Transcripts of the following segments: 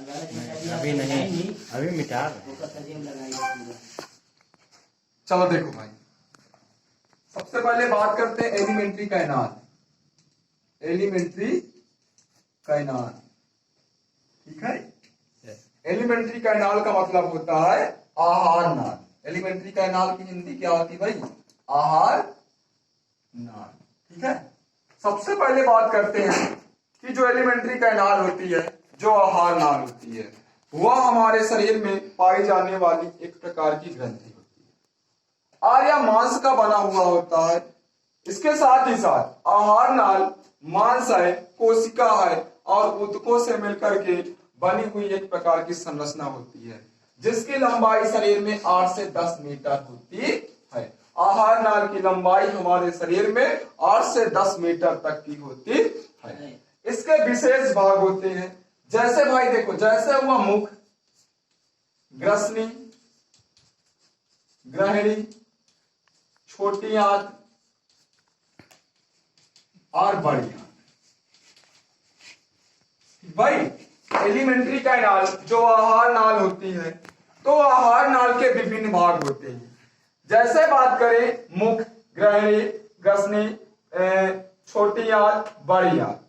अभी नहीं, अभी मिटा चलो देखो भाई, सबसे पहले बात करते हैं एलिमेंट्री कायनात। एलिमेंट्री कायनात, ठीक है। एलिमेंट्री कायनाल का मतलब होता है आहार नाल। एलिमेंट्री कायनाल की हिंदी क्या होती है भाई? आहार नाल, ठीक है। सबसे पहले बात करते हैं कि जो एलिमेंट्री कायनाल होती है, जो आहार नाल होती है, वह हमारे शरीर में पाई जाने वाली एक प्रकार की ग्रंथि होती है। आर या मांस का बना हुआ होता है। इसके साथ ही साथ आहार नाल मांस है, कोशिका है और ऊतकों से मिलकर के बनी हुई एक प्रकार की संरचना होती है, जिसकी लंबाई शरीर में 8 से 10 मीटर होती है। आहार नाल की लंबाई हमारे शरीर में 8 से 10 मीटर तक की होती है। इसके विशेष भाग होते हैं, जैसे भाई देखो, जैसे हुआ मुख, ग्रसनी, ग्रहणी, छोटी आंत और बड़ी आंत। भाई एलिमेंट्री कायनाल जो आहार नाल होती है, तो आहार नाल के विभिन्न भाग होते हैं। जैसे बात करें मुख, ग्रहणी, ग्रसनी, छोटी आंत, बड़ी आंत,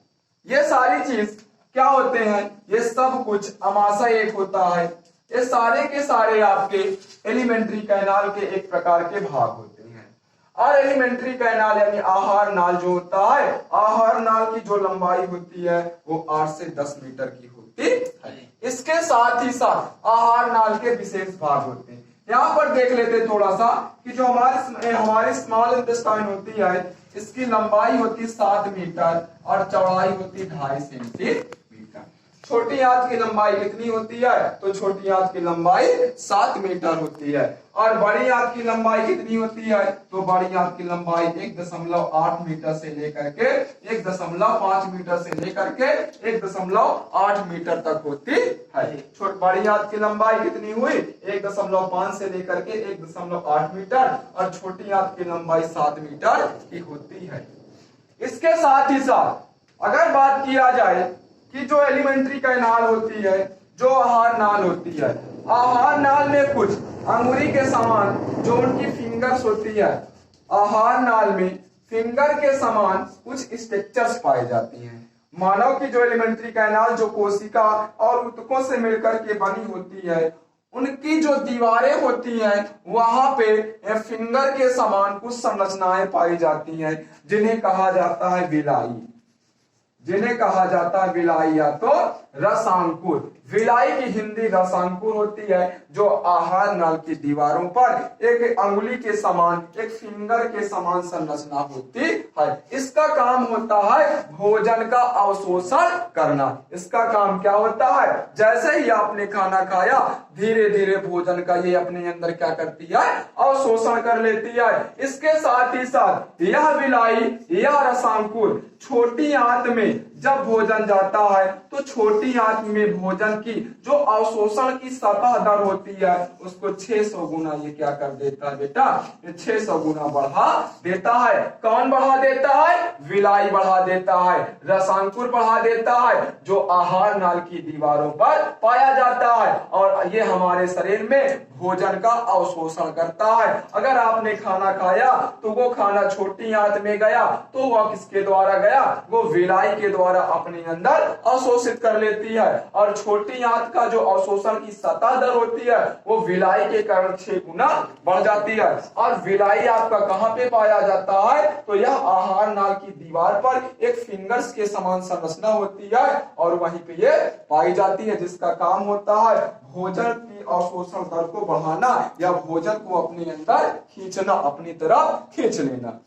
ये सारी चीज क्या होते हैं? ये सब कुछ अमाशय एक होता है। ये सारे के सारे आपके एलिमेंट्री कैनाल के एक प्रकार के भाग होते हैं। और एलिमेंट्री कैनाल यानी आहार नाल जो होता है, आहार नाल की जो लंबाई होती है वो 8 से 10 मीटर की होती है। इसके साथ ही साथ आहार नाल के विशेष भाग होते हैं। यहाँ पर देख लेते हैं थोड़ा सा कि जो हमारी स्मॉल इंटेस्टाइन होती है, इसकी लंबाई होती 7 मीटर और चौड़ाई होती 2.5 सेंटीमीटर। छोटी आंत की लंबाई कितनी होती है? तो छोटी आंत की लंबाई 7 मीटर होती है। और बड़ी आंत की लंबाई कितनी होती है? तो बड़ी आंत की लंबाई 1.8 मीटर से लेकर के 1.5 मीटर से लेकर के 1.8 मीटर तक होती है। बड़ी आंत की लंबाई कितनी हुई? 1.5 से लेकर के 1.8 मीटर और छोटी आंत की लंबाई 7 मीटर की होती है। इसके साथ ही साथ अगर बात किया जाए कि जो एलिमेंट्री कैनाल होती है, जो आहार नाल होती है, आहार नाल में कुछ अंगुरी के समान जो उनकी फिंगर्स होती है, आहार नाल में फिंगर के समान कुछ स्ट्रक्चर्स पाई जाती हैं। मानव की जो एलिमेंट्री कैनाल जो कोशिका और ऊतकों से मिलकर के बनी होती है, उनकी जो दीवारें होती हैं वहां पे फिंगर के समान कुछ संरचनाएं पाई जाती हैं, जिन्हें कहा जाता है विलाई। जिन्हें कहा जाता है विलाई या तो रसांकुर। विलाई की हिंदी रसांकुर होती है, जो आहार नाल की दीवारों पर एक अंगुली के समान, एक फिंगर के समान संरचना होती है। इसका काम होता है भोजन का अवशोषण करना। इसका काम क्या होता है? जैसे ही आपने खाना खाया, धीरे धीरे भोजन का ये अपने अंदर क्या करती है? अवशोषण कर लेती है। इसके साथ ही साथ यह विलाई या रसांकुर छोटी आंत में जब भोजन जाता है, तो छोटी आंत में भोजन की जो अवशोषण की सतह दर होती है, उसको 600 गुना ये क्या कर देता है बेटा? 600 गुना बढ़ा देता है। कौन बढ़ा देता है? विलाई बढ़ा देता है, रसांकुर बढ़ा देता है, जो आहार नाल की दीवारों पर पाया जाता है। और ये हमारे शरीर में भोजन का अवशोषण करता है। अगर आपने खाना खाया तो वो खाना छोटी आंत में गया, तो वह किसके द्वारा गया? वो विलाई के द्वारा अपने अंदर अवशोषित कर लेती है। और छोटी आंत का जो अवशोषण की सतह दर होती है, वो विलाई के कारण 6 गुना बढ़ जाती है। और विलाई आपका कहाँ पे पाया जाता है? तो यह आहार नाल की दीवार पर एक फिंगर्स के समान संरचना होती है और वहीं पे ये पाई जाती है, जिसका काम होता है भोजन की अवशोषण दर को बढ़ाना या भोजन को अपने अंदर खींचना, अपनी तरफ खींच लेना।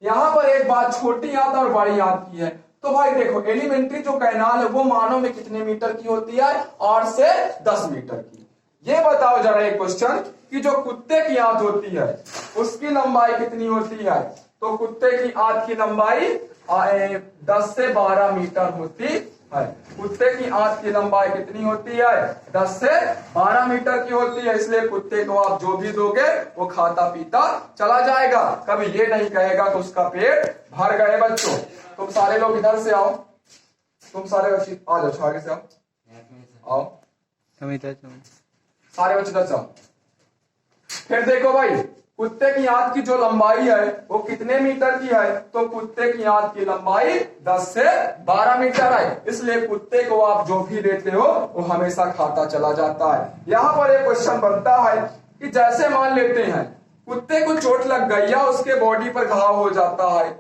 यहाँ पर एक बात छोटी आंत और बड़ी आंत की है। तो भाई देखो, एलिमेंट्री जो कैनाल है वो मानव में कितने मीटर की होती है? 8 से 10 मीटर की। ये बताओ जरा एक क्वेश्चन कि जो कुत्ते की आंत होती है उसकी लंबाई कितनी होती है? तो कुत्ते की आंत की लंबाई 10 से 12 मीटर होती है। कुत्ते की आंत की लंबाई कितनी होती है? 10 से 12 मीटर की होती है। इसलिए कुत्ते को आप जो भी दोगे वो खाता पीता चला जाएगा, कभी ये नहीं कहेगा कि उसका पेट भर गए। बच्चों तुम सारे लोग इधर से आओ, तुम सारे आ जाओ, आगे से आओ। आओ समिता सारे बच्चे इधर जाओ। फिर देखो भाई, कुत्ते की आंत की जो लंबाई है वो कितने मीटर की है? तो कुत्ते की आंत की लंबाई 10 से 12 मीटर है। इसलिए कुत्ते को आप जो भी लेते हो वो हमेशा खाता चला जाता है। यहाँ पर एक क्वेश्चन बनता है कि जैसे मान लेते हैं कुत्ते को चोट लग गई या उसके बॉडी पर घाव हो जाता है,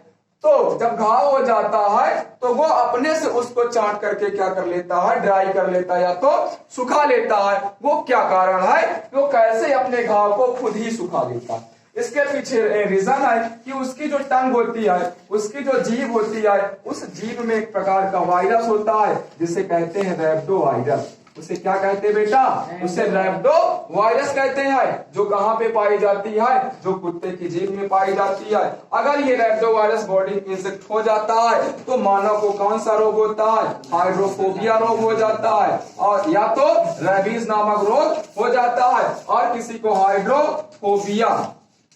तो जब घाव हो जाता है तो वो अपने से उसको चाट करके क्या कर लेता है? ड्राई कर लेता है या तो सुखा लेता है। वो क्या कारण है? वो कैसे अपने घाव को खुद ही सुखा लेता है? इसके पीछे रीजन है कि उसकी जो टंग होती है, उसकी जो जीभ होती है, उस जीभ में एक प्रकार का वायरस होता है जिसे कहते हैं रैबिडो वायरस। उसे क्या कहते हैं बेटा? उसे रैबिडो वायरस कहते हैं। जो कहां पे पाई जाती है? जो कुत्ते की जीभ में पाई जाती है। अगर ये रैबिडो वायरस बॉडी में इंजेक्ट हो जाता है तो मानव को कौन सा रोग होता है? हाइड्रोफोबिया रोग हो जाता है, और या तो रेबीज नामक रोग हो जाता है, और किसी को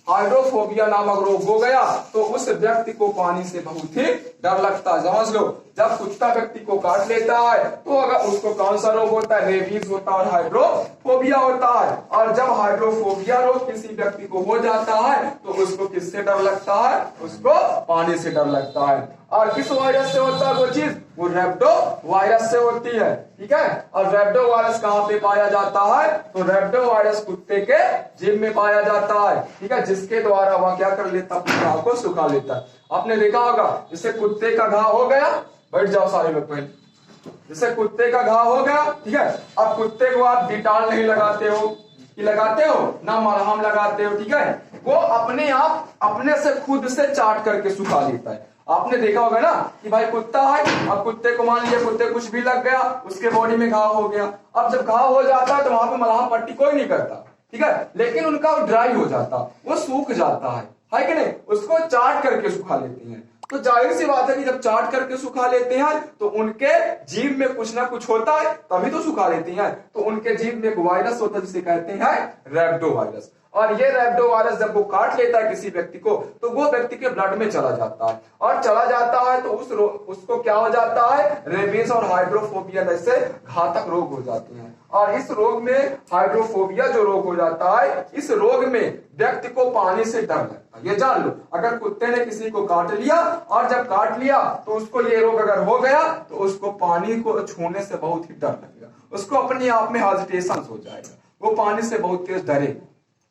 हाइड्रोफोबिया नामक रोग हो गया तो उस व्यक्ति को पानी से बहुत ही डर लगता है। समझ लो, जब कुत्ता व्यक्ति को काट लेता है तो अगर उसको कौन सा रोग होता है? रेबीज होता है और हाइड्रोफोबिया होता है। और जब हाइड्रोफोबिया रोग किसी व्यक्ति को हो जाता है तो उसको किससे डर लगता है? उसको पानी से डर लगता है। और किस वायरस से होता है वो चीज? वो रैबिडो वायरस से होती है। ठीक है, और रैबिडो वायरस कहाँ पे पाया जाता है? तो रैबिडो वायरस कुत्ते के जीभ में पाया जाता है। ठीक है, जिसके द्वारा वह क्या कर लेता? अपने घाव को सुखा लेता है। आपने देखा होगा, जैसे कुत्ते का घाव हो गया, बैठ जाओ सारे लोग पहले। जैसे कुत्ते का घाव हो गया, ठीक है, अब कुत्ते को आप डिटॉल नहीं लगाते हो कि लगाते हो ना, मलहम लगाते हो। ठीक है, वो अपने आप अपने से खुद से चाट करके सुखा लेता है। आपने देखा होगा ना कि भाई कुत्ता है, अब कुत्ते को मान लिया कुत्ते कुछ भी लग गया, उसके बॉडी में घाव हो गया। अब जब घाव हो जाता है तो वहां पे मलहम पट्टी कोई नहीं करता, ठीक है, लेकिन उनका ड्राई हो जाता, वो सूख जाता है कि नहीं? उसको चाट करके सुखा लेते हैं। तो जाहिर सी बात है कि जब चाट करके सुखा लेते हैं तो उनके जीभ में कुछ ना कुछ होता है, तभी तो सुखा लेते हैं। तो उनके जीभ में एक वायरस होता है जिसे कहते हैं रैबिडो वायरस। और ये रैबिडो वायरस जब वो काट लेता है किसी व्यक्ति को तो वो व्यक्ति के ब्लड में चला जाता है, और चला जाता है तो उसको क्या हो जाता है? रेबीज और हाइड्रोफोबिया जैसे घातक रोग हो जाते हैं। और इस रोग में हाइड्रोफोबिया जो रोग हो जाता है, इस रोग में व्यक्ति को पानी से डर लगता है। ये जान लो, अगर कुत्ते ने किसी को काट लिया और जब काट लिया तो उसको ये रोग अगर हो गया तो उसको पानी को छूने से बहुत ही डर लगेगा, उसको अपने आप में हेजिटेशन हो जाएगा, वो पानी से बहुत तेज डरेगा।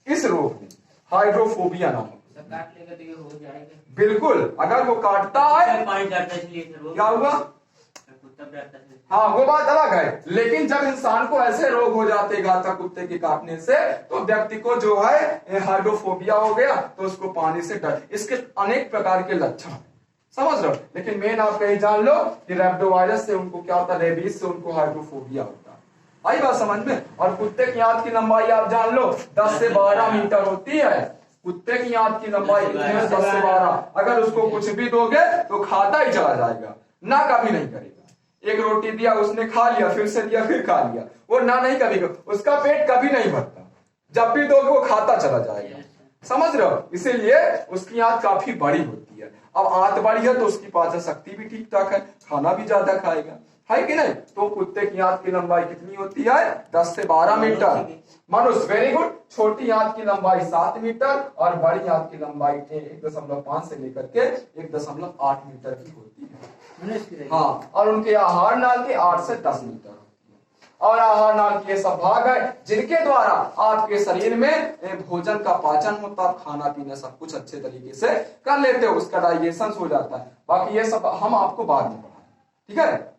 इस रोग में हाइड्रोफोबिया नाम काट लेगा तो ये हो जाएगा। बिल्कुल, अगर वो काटता है पानी डरता है इसलिए क्या हुआ? कुत्ता डरता है। हाँ, वो बात अलग है, लेकिन जब इंसान को ऐसे रोग हो जाते हैं घातक कुत्ते के काटने से तो व्यक्ति को जो है हाइड्रोफोबिया हो गया तो उसको पानी से डर। इसके अनेक प्रकार के लक्षण समझ लो, लेकिन मेन आप कहीं जान लो कि रैबिडो वायरस से उनको क्या होता है? रेबीज से उनको हाइड्रोफोबिया होता है। आई बात समझ में? और कुत्ते की आंत की लंबाई आप जान लो 10 से 12 मीटर होती है। कुत्ते की आंत की लंबाई 10 से 12। अगर उसको कुछ भी दोगे तो खाता ही चला जाएगा, ना कभी नहीं करेगा। एक रोटी दिया उसने खा लिया, फिर से दिया फिर खा लिया, वो ना नहीं कभी, उसका पेट कभी नहीं भरता। जब भी दोगे वो खाता चला जाएगा। समझ रहे हो? इसीलिए उसकी आंत काफी बड़ी होती है। अब आंत बड़ी है तो उसकी पाचन शक्ति भी ठीक ठाक है, खाना भी ज्यादा खाएगा, है कि नहीं? तो कुत्ते की आंत की लंबाई कितनी होती है? 10 से 12 मीटर। मनुष्य वेरी गुड। छोटी आंत की लंबाई 7 मीटर और बड़ी आंत की लंबाई 1.5 से लेकर के 1.8 मीटर की होती है। हाँ, और उनके आहार नाल के 8 से 10 मीटर होती है। और आहार नाल के सब भाग है जिनके द्वारा आपके शरीर में भोजन का पाचन होता है, खाना पीना सब कुछ अच्छे तरीके से कर लेते हो, उसका डाइजेशन हो जाता है। बाकी ये सब हम आपको बाद में पढ़ाएंगे, ठीक है।